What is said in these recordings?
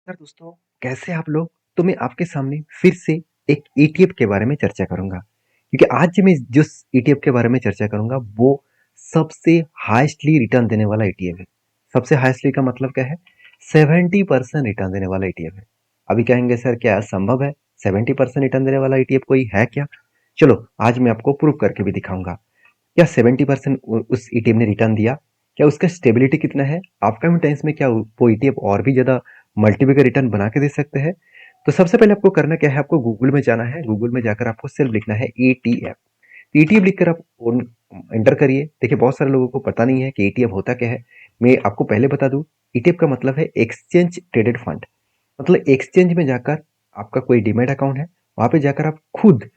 नमस्कार दोस्तों, कैसे हैं आप लोग? तो मैं आपके सामने फिर से एक ईटीएफ के बारे में चर्चा करूंगा क्योंकि आज मैं जिस ईटीएफ के बारे में चर्चा करूंगा वो सबसे हाईएस्टली रिटर्न देने वाला ईटीएफ है। सबसे हाईएस्टली का मतलब क्या है? 70% रिटर्न देने वाला ईटीएफ है। अभी कहेंगे सर क्या संभव है? 70% रिटर्न देने वाला ईटीएफ कोई है क्या? चलो आज मैं आपको प्रूव करके भी दिखाऊंगा। क्या 70% उस ईटीएफ ने रिटर्न दिया? क्या उसका स्टेबिलिटी कितना है? अपकमिंग टाइम्स में क्या वो ईटीएफ और भी ज्यादा मल्टीबैगर रिटर्न बना के दे सकते हैं? तो सबसे पहले आपको करना क्या है, आपको गूगल में जाना है। गूगल में जाकर आपको सिर्फ लिखना है एटीएफ। एटीएफ लिखकर आप एंटर करिए। देखिए बहुत सारे लोगों को पता नहीं है कि एटीएफ होता क्या है। मैं आपको पहले बता दूं, एटीएफ का मतलब है एक्सचेंज ट्रेडेड फंड। मतलब एक्सचेंज में जाकर आपका कोई डीमैट अकाउंट है, वहां पे जाकर आप खुद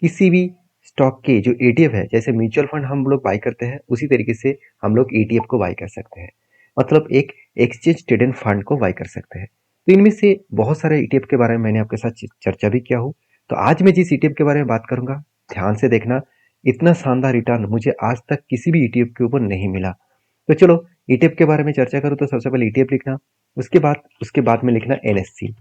किसी भी स्टॉक के जो एटीएफ है, जैसे म्यूचुअल फंड हम लोग बाई करते हैं उसी तरीके से हम लोग एटीएफ को बाई कर सकते हैं। मतलब एक एक्सचेंज ट्रेडेड फंड को बाई कर सकते हैं। तो इनमें से बहुत सारे ईटीएफ के बारे में मैंने आपके साथ चर्चा भी किया हूँ। तो आज मैं जिस ईटीएफ के बारे में बात करूंगा, ध्यान से देखना। इतना शानदार रिटर्न मुझे आज तक किसी भी ईटीएफ के ऊपर नहीं मिला। तो चलो ईटीएफ के बारे में चर्चा करूँ तो सबसे पहले ईटीएफ लिखना। उसके बाद में लिखना एनएससी।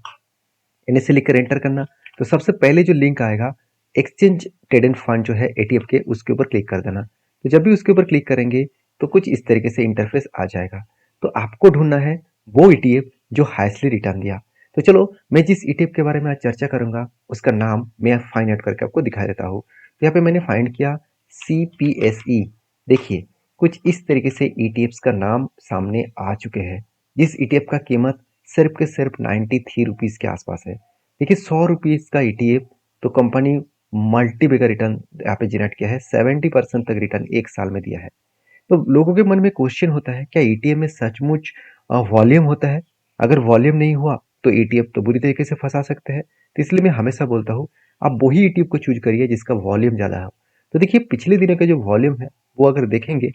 एनएससी लिखकर एंटर करना। तो सबसे पहले जो लिंक आएगा एक्सचेंज ट्रेडेड फंड जो है एटीएफ के, उसके ऊपर क्लिक कर देना। तो जब भी उसके ऊपर क्लिक करेंगे तो कुछ इस तरीके से इंटरफेस आ जाएगा। तो आपको ढूंढना है वो ईटीएफ जो हाईएस्टली रिटर्न दिया। तो चलो मैं जिस ईटीएफ के बारे में आज चर्चा करूंगा उसका नाम मैं फाइंड आउट करके आपको दिखा देता हूँ। तो यहाँ पे मैंने फाइंड किया सीपीएसई। देखिए कुछ इस तरीके से ईटीएफ्स का नाम सामने आ चुके हैं, जिस ईटीएफ का कीमत सिर्फ के सिर्फ 93 रुपीज के आसपास है। देखिए 100 रुपीज का ईटीएफ तो कंपनी मल्टी बिगर रिटर्न यहाँ पे जनरेट किया है। 70% तक रिटर्न एक साल में दिया है। तो लोगों के मन में क्वेश्चन होता है क्या ईटीएफ में सचमुच वॉल्यूम होता है? अगर वॉल्यूम नहीं हुआ तो ईटीएफ तो बुरी तरीके से फंसा सकते हैं। तो इसलिए मैं हमेशा बोलता हूँ आप वही ईटीएफ को चूज करिए जिसका वॉल्यूम ज्यादा हो। तो देखिए पिछले दिनों का जो वॉल्यूम है वो अगर देखेंगे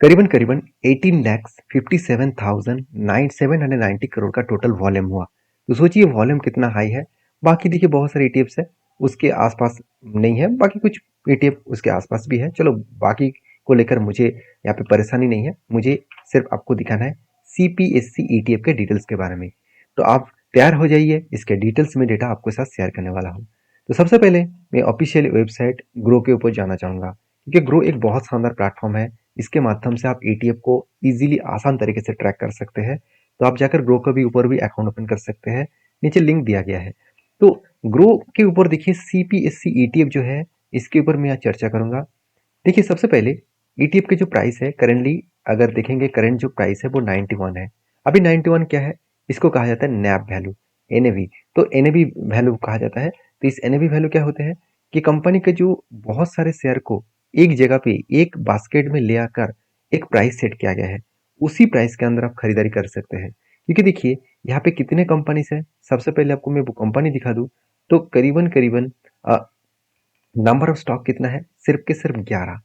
करीबन करीबन 18,57,790 करोड़ का टोटल वॉल्यूम हुआ। तो सोचिए वॉल्यूम कितना हाई है। बाकी देखिए बहुत सारे ईटीएफ्स है उसके आसपास नहीं है, बाकी कुछ ईटीएफ उसके आसपास भी है। चलो बाकी को लेकर मुझे यहाँ पे परेशानी नहीं है, मुझे सिर्फ आपको दिखाना है सीपीएससी ईटीएफ के डिटेल्स के बारे में। तो आप तैयार हो जाइए, इसके डिटेल्स में डेटा आपके साथ शेयर करने वाला हूँ। तो सबसे पहले मैं ऑफिशियल वेबसाइट ग्रो के ऊपर जाना चाहूंगा क्योंकि ग्रो एक बहुत शानदार प्लेटफॉर्म है। इसके माध्यम से आप एटीएफ को इजीली आसान तरीके से ट्रैक कर सकते हैं। तो आप जाकर ग्रो के भी ऊपर भी अकाउंट ओपन कर सकते हैं, नीचे लिंक दिया गया है। तो ग्रो के ऊपर देखिए सीपीएससी ईटीएफ जो है इसके ऊपर मैं आज चर्चा करूंगा। देखिए सबसे पहले ईटीएफ के जो प्राइस है करेंटली, अगर देखेंगे करंट जो प्राइस है वो 91 है। अभी 91 क्या है? इसको कहा जाता है नैप वैल्यू, एनएवी। तो एनएवी वैल्यू कहा जाता है। तो इस एनएवी वैल्यू क्या होते हैं कि कंपनी के जो बहुत सारे शेयर को एक जगह पे एक बास्केट में ले आकर एक प्राइस सेट किया गया है, उसी प्राइस के अंदर आप खरीदारी कर सकते हैं। क्योंकि देखिए यहाँ पे कितने कंपनीज है, सबसे पहले आपको मैं वो कंपनी दिखा दूं तो करीबन करीबन नंबर ऑफ स्टॉक कितना है? सिर्फ के सिर्फ 11।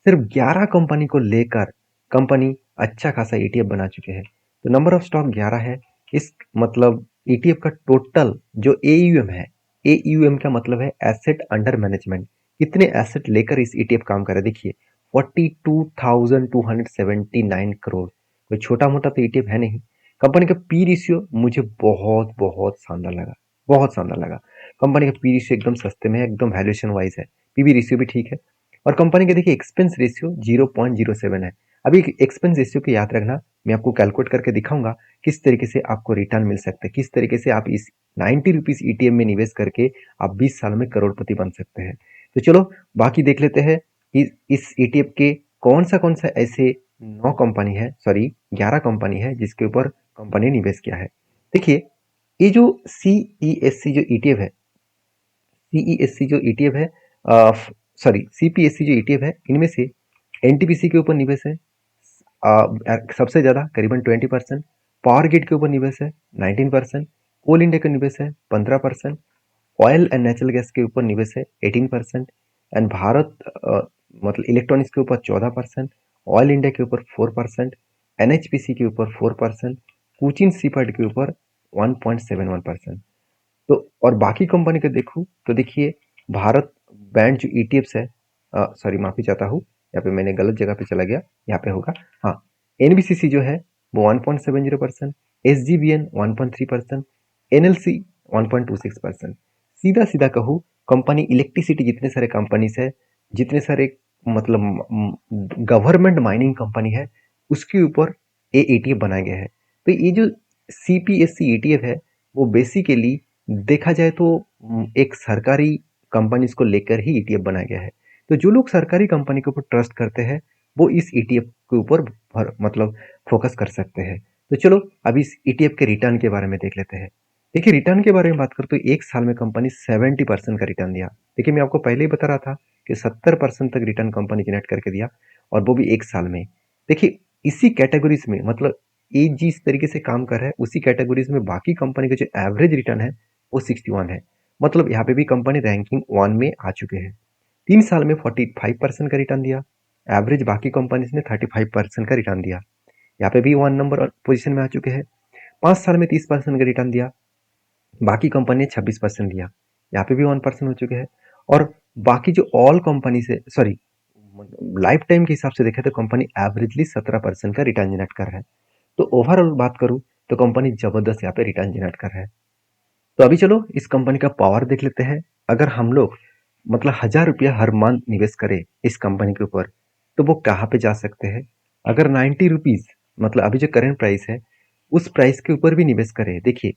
सिर्फ 11 कंपनी को लेकर कंपनी अच्छा खासा ईटीएफ बना चुके हैं। तो नंबर ऑफ स्टॉक 11 है। इस मतलब ईटीएफ का टोटल जो एयूएम है, एयूएम का मतलब है एसेट अंडर मैनेजमेंट। कितने एसेट लेकर इस ईटीएफ काम कर रहा है देखिए, 42,279 करोड़। कोई छोटा मोटा तो ईटीएफ है नहीं। कंपनी का पी रेशियो मुझे बहुत बहुत शानदार लगा, बहुत शानदार लगा। कंपनी का पी रेशियो एकदम सस्ते में है, एकदम वैल्यूएशन वाइज है। पीबी रेशियो भी ठीक है। और कंपनी का देखिए एक्सपेंस रेशियो 0.07 है। अभी एक्सपेंस रेशियो को याद रखना, मैं आपको कैलकुलेट करके दिखाऊंगा किस तरीके से आपको रिटर्न मिल सकता है, किस तरीके से आप इस 90 रुपीज ईटीएम में निवेश करके आप 20 साल में करोड़पति बन सकते हैं। तो चलो बाकी देख लेते हैं इस ईटीएफ के कौन सा ऐसे 9 कंपनी है, सॉरी 11 कंपनी है जिसके ऊपर कंपनी ने निवेश किया है। देखिए ये जो सीईएससी जो ईटीएफ है, सीईएससी जो ईटीएफ है, सॉरी सीपीएससी जो ईटीएफ है, इनमें से एनटीपीसी के ऊपर निवेश है सबसे ज्यादा करीबन 20%। पावर ग्रिड के ऊपर निवेश है 19%। कोल इंडिया का निवेश है 15%। ऑयल एंड नेचुरल गैस के ऊपर निवेश है 18%। एंड भारत मतलब इलेक्ट्रॉनिक्स के ऊपर 14%। ऑयल इंडिया के ऊपर 4%। एनएचपीसी के ऊपर 4%। कोचिन सीपैट के ऊपर 1.71%। तो और बाकी कंपनी का देखूं तो देखिए भारत बैंड जो ईटीएफ्स है, सॉरी माफी चाहता हूँ, यहाँ पे मैंने गलत जगह पे चला गया, यहाँ पे होगा हाँ, एनबीसीसी जो है वो 1.70%। SGVN 1.3%, NLC 1.26%। सीधा सीधा कहूँ, कंपनी इलेक्ट्रिसिटी जितने सारे कंपनीज है, जितने सारे मतलब गवर्नमेंट माइनिंग कंपनी है, उसके ऊपर ये ETF बनाया गया है। तो ये जो CPSC ETF है, वो बेसिकली देखा जाए तो एक सरकारी कंपनीज को लेकर ही ETF बनाया गया है। तो जो लोग सरकारी कंपनी के ऊपर ट्रस्ट करते हैं, वो इस ETF के ऊपर मतलब फोकस कर सकते हैं। तो चलो अभी इस ETF के रिटर्न के बारे में देख लेते हैं। देखिए, रिटर्न के बारे में बात करूँ तो एक साल में कंपनी 70% का रिटर्न दिया। देखिए, मैं आपको पहले ही बता रहा था कि 70% तक रिटर्न कंपनी जनरेट करके दिया, और वो भी एक साल में। देखिए, इसी कैटेगरीज में मतलब ये जिस तरीके से काम कर रहा है, उसी कैटेगरीज में बाकी कंपनी का जो एवरेज रिटर्न है वो 61 है। मतलब यहाँ पे भी कंपनी रैंकिंग 1 में आ चुके हैं। 3 साल में 45% का रिटर्न दिया। एवरेज बाकी कंपनीज ने 35% का रिटर्न दिया। यहाँ पे भी 1 नंबर पोजीशन में आ चुके हैं। 5 साल में 30% का रिटर्न दिया। बाकी कंपनी ने 26% दिया। यहाँ पे भी 1% हो चुके हैं। और बाकी जो ऑल कंपनी से सॉरी लाइफ टाइम के हिसाब से देखें तो कंपनी एवरेजली 17% का रिटर्न जनरेट कर रहा है। तो ओवरऑल बात करूं तो कंपनी जबरदस्त यहाँ पे रिटर्न जनरेट कर रहा है। तो अभी चलो इस कंपनी का पावर देख लेते हैं। अगर हम लोग मतलब 1,000 रुपया हर मंथ निवेश करें इस कंपनी के ऊपर, तो वो कहाँ पे जा सकते हैं? अगर 90 रुपीज मतलब अभी जो करेंट प्राइस है, उस प्राइस के ऊपर भी निवेश करें, देखिए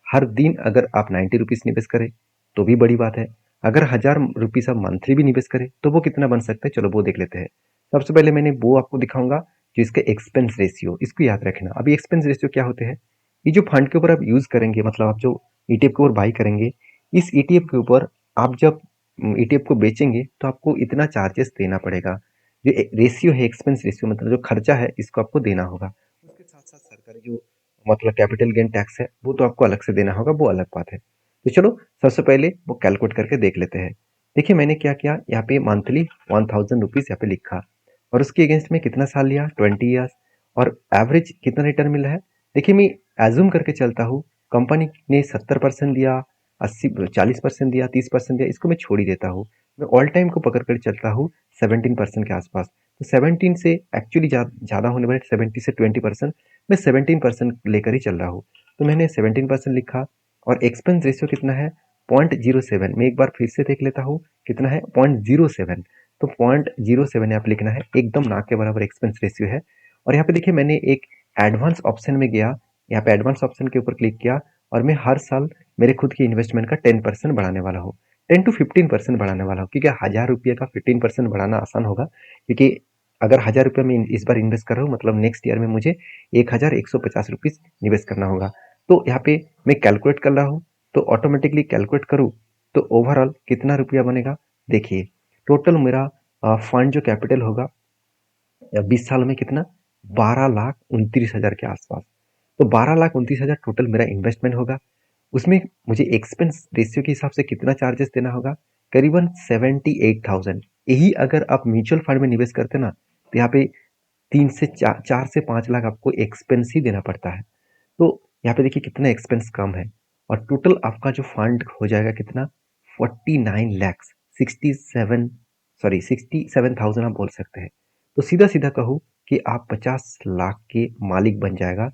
हर दिन अगर आप 90 रुपीज निवेश करें तो भी बड़ी बात है। अगर 1,000 रुपीज आप मंथली भी निवेश करें तो वो कितना बन सकता है, चलो वो देख लेते हैं। सबसे पहले मैंने वो आपको दिखाऊंगा जो इसके एक्सपेंस रेशियो, इसको याद रखना। अभी एक्सपेंस रेशियो क्या होते हैं? ये जो फंड के ऊपर आप यूज करेंगे, मतलब आप जो ETF के ऊपर बाई करेंगे, इस ETF के ऊपर आप जब ETF को बेचेंगे तो आपको इतना चार्जेस देना पड़ेगा। जो रेशियो है, एक्सपेंस रेशियो मतलब जो खर्चा है, इसको आपको देना होगा। उसके साथ साथ सरकारी जो मतलब कैपिटल गेन टैक्स है, वो तो आपको अलग से देना होगा, वो अलग बात है। तो चलो सबसे पहले वो कैलकुलेट करके देख लेते हैं। देखिए मैंने क्या किया, यहाँ पे मंथली 1,000 रुपीज यहाँ पे लिखा, और उसके अगेंस्ट में कितना साल लिया, 20 ईयर्स, और एवरेज कितना रिटर्न मिल रहा है। देखिए मैं एज्यूम करके चलता हूँ, कंपनी ने 70% दिया, 40% दिया, 30% दिया, इसको मैं छोड़ ही देता हूँ। मैं ऑल टाइम को पकड़ कर चलता हूँ 17% के आसपास। तो 17 से एक्चुअली ज़्यादा होने वाले 70 से 20%, मैं 17% लेकर ही चल रहा हूँ। तो मैंने 17% लिखा, और एक्सपेंस रेशियो कितना है, 0.07। मैं एक बार फिर से देख लेता हूँ कितना है, 0.07। तो 0.07 यहाँ पे लिखना है, एकदम ना के बराबर एक्सपेंस रेशियो है। और यहाँ पे देखिए मैंने एक एडवांस ऑप्शन में गया, यहाँ पे एडवांस ऑप्शन के ऊपर क्लिक किया, और मैं हर साल मेरे खुद की इन्वेस्टमेंट का 10% बढ़ाने वाला हूँ। 10 to 15% बढ़ाने वाला हूँ, क्योंकि 1,000 रुपये का 15% बढ़ाना आसान होगा। क्योंकि अगर 1,000 रुपये में इस बार इन्वेस्ट कर रहा हूँ, मतलब नेक्स्ट ईयर में मुझे 1,150 रुपीज निवेश करना होगा। तो यहाँ पे मैं कैलकुलेट कर रहा हूँ, तो ऑटोमेटिकली कैलकुलेट करूँ तो ओवरऑल कितना रुपया बनेगा। देखिए टोटल मेरा फंड जो कैपिटल होगा 20 साल में कितना, 12,29,000 के आसपास। तो 12,29,000 टोटल मेरा इन्वेस्टमेंट होगा। उसमें मुझे एक्सपेंस रेशियो के हिसाब से कितना चार्जेस देना होगा, करीबन 78,000। यही अगर आप म्यूचुअल फंड में निवेश करते ना, तो यहाँ पे 4 से 5 लाख आपको एक्सपेंस ही देना पड़ता है। तो यहाँ पे देखिए कितना एक्सपेंस कम है, और टोटल आपका जो फंड हो जाएगा कितना, 49 लैक्स 67,000 आप बोल सकते हैं। तो सीधा सीधा कहूँ कि आप 50 लाख के मालिक बन जाएगा,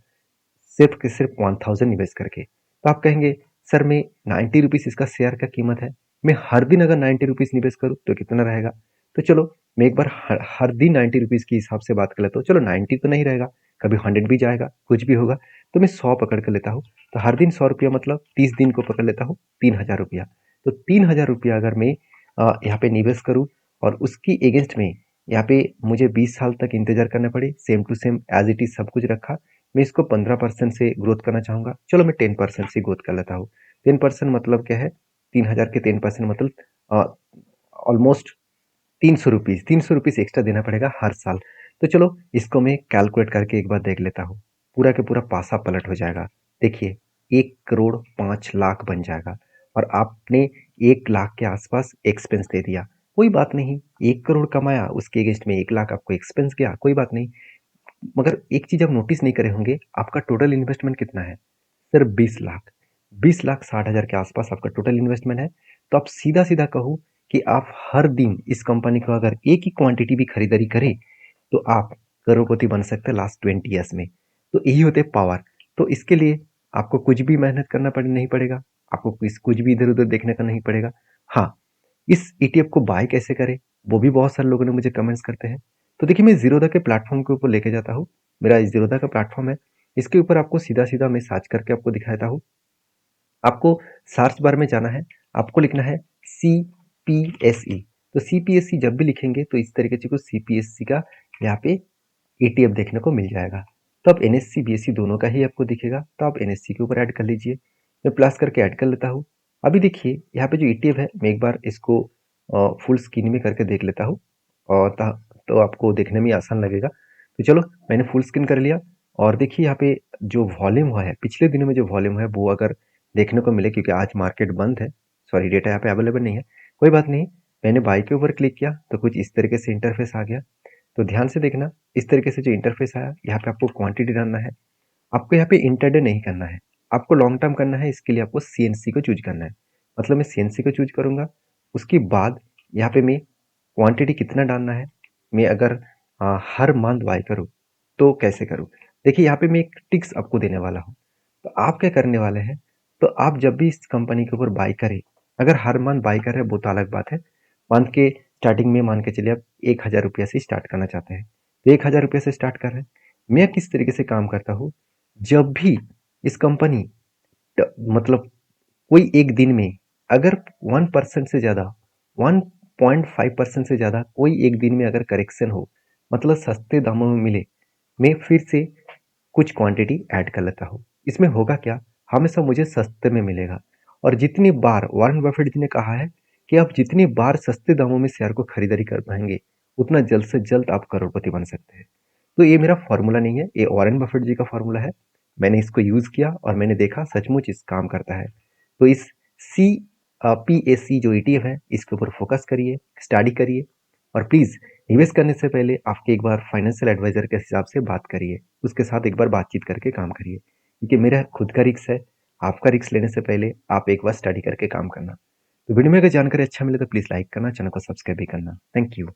सिर्फ के सिर्फ 1,000 निवेश करके। तो आप कहेंगे सर मैं 90 रुपीज़ इसका शेयर का कीमत है, मैं हर दिन अगर 90 रुपीज़ निवेश करूँ तो कितना रहेगा। तो चलो मैं एक बार हर दिन 90 रुपीज़ के हिसाब से बात कर लेता हूँ। चलो 90 तो नहीं रहेगा, कभी 100 भी जाएगा, कुछ भी होगा। तो मैं 100 पकड़ कर लेता हूँ। तो हर दिन 100 रुपया मतलब 30 दिन को पकड़ लेता हूँ, 3,000 रुपया। तो 3,000 रुपया अगर मैं यहाँ पे निवेश करूँ, और उसकी अगेंस्ट में यहाँ पे मुझे 20 साल तक इंतजार करना पड़े, same to same as it is सब कुछ रखा, मैं इसको 15% से ग्रोथ करना चाहूँगा। चलो मैं 10% से ग्रोथ कर लेता हूँ। 10% मतलब क्या है, 3,000 के 10% मतलब ऑलमोस्ट 300 रुपीज़, 300 रुपीज़ एक्स्ट्रा देना पड़ेगा हर साल। तो चलो इसको मैं कैलकुलेट करके एक बार देख लेता हूँ। पूरा के पूरा पासा पलट हो जाएगा। देखिए 1,05,00,000 बन जाएगा, और आपने 1 लाख के आसपास एक्सपेंस दे दिया। कोई बात नहीं, 1 करोड़ कमाया, उसके अगेंस्ट में 1 लाख आपको एक्सपेंस गया, कोई बात नहीं। मगर एक चीज आप नोटिस नहीं करे होंगे, आपका टोटल इन्वेस्टमेंट कितना है, सिर्फ 20 लाख। 20,60,000 के आसपास आपका टोटल इन्वेस्टमेंट है। तो आप सीधा सीधा कहो कि आप हर दिन इस कंपनी को अगर एक ही क्वांटिटी भी खरीदारी करें, तो आप करोड़पति बन सकते हैं लास्ट 20 ईयर्स में। तो यही होते पावर। तो इसके लिए आपको कुछ भी मेहनत करना नहीं पड़ेगा, आपको कुछ भी इधर-उधर देखने का नहीं पड़ेगा। हाँ, इस ईटीएफ को बाय कैसे करें, वो भी बहुत सारे लोगों ने मुझे कमेंट्स करते हैं। तो देखिए मैं ज़ीरोधा के प्लेटफ़ॉर्म के ऊपर लेके जाता हूँ। मेरा ज़ीरोधा का प्लेटफ़ॉर्म है, इसके ऊपर आपको सीधा-सीधा मैं सर्च करके आपको दिखाता हूँ। आपको सर्च बार में जाना है, आपको लिखना है सीपीएसई। तो सीपीएसई जब भी लिखेंगे तो इस तरीके से कुछ सीपीएसई का यहाँ पे ईटीएफ देखने को मिल जाएगा। तो अब एनएससी बीएससी दोनों का ही आपको दिखेगा, तो आप एनएससी के ऊपर ऐड कर लीजिए। मैं प्लस करके ऐड कर लेता हूँ। अभी देखिए यहाँ पे जो ईटीएफ है, मैं एक बार इसको फुल स्क्रीन में करके देख लेता हूँ और तो आपको देखने में आसान लगेगा। तो चलो मैंने फुल स्क्रीन कर लिया और देखिए यहाँ पे जो वॉल्यूम हुआ है, पिछले दिनों में जो वॉल्यूम है वो अगर देखने को मिले, क्योंकि आज मार्केट बंद है, सॉरी डेटा यहाँ पे अवेलेबल नहीं है, कोई बात नहीं। मैंने बाई के ऊपर क्लिक किया तो कुछ इस तरीके से इंटरफेस आ गया। तो ध्यान से देखना, इस तरीके से जो इंटरफेस आया, यहाँ पे आपको क्वांटिटी डालना है। आपको यहाँ पे इंटरडे नहीं करना है, आपको लॉन्ग टर्म करना है। इसके लिए आपको सीएनसी को चूज करना है। मतलब मैं सीएनसी को चूज करूंगा। उसके बाद यहाँ पे मैं क्वांटिटी कितना डालना है, मैं अगर हर मंथ बाय करूँ तो कैसे करूँ। देखिए यहाँ पे मैं एक टिक्स आपको देने वाला हूँ। तो आप क्या करने वाले हैं, तो आप जब भी इस कंपनी के ऊपर बाय करें, अगर हर मंथ बाय कर रहे हैं वो तो अलग बात है। मंथ के स्टार्टिंग में मान के चलिए आप 1,000 रुपया से स्टार्ट करना चाहते हैं, तो 1,000 रुपया से स्टार्ट कर रहे हैं। मैं किस तरीके से काम करता हूँ, जब भी इस कंपनी मतलब कोई एक दिन में अगर 1% से ज़्यादा, 1.5% से ज़्यादा कोई एक दिन में अगर करेक्शन हो, मतलब सस्ते दामों में मिले, मैं फिर से कुछ क्वांटिटी ऐड कर लेता हूँ। इसमें होगा क्या, हमेशा मुझे सस्ते में मिलेगा। और जितनी बार वॉरेन बफेट जी ने कहा है कि आप जितनी बार सस्ते दामों में शेयर को खरीदारी कर पाएंगे, उतना जल्द से जल्द आप करोड़पति बन सकते हैं। तो ये मेरा फॉर्मूला नहीं है, ये वॉरेन बफेट जी का फॉर्मूला है। मैंने इसको यूज किया और मैंने देखा सचमुच इस काम करता है। तो इस सी पी ए सी जो ईटीएफ है, इसके ऊपर फोकस करिए, स्टडी करिए और प्लीज निवेश करने से पहले आपके एक बार फाइनेंशियल एडवाइजर के हिसाब से बात करिए, उसके साथ एक बार बातचीत करके काम करिए, क्योंकि मेरा खुद का रिक्स है। आपका रिक्स लेने से पहले आप एक बार स्टडी करके काम करना। तो वीडियो में अगर जानकारी अच्छा मिले तो प्लीज लाइक करना, चैनल को सब्सक्राइब भी करना। Thank you.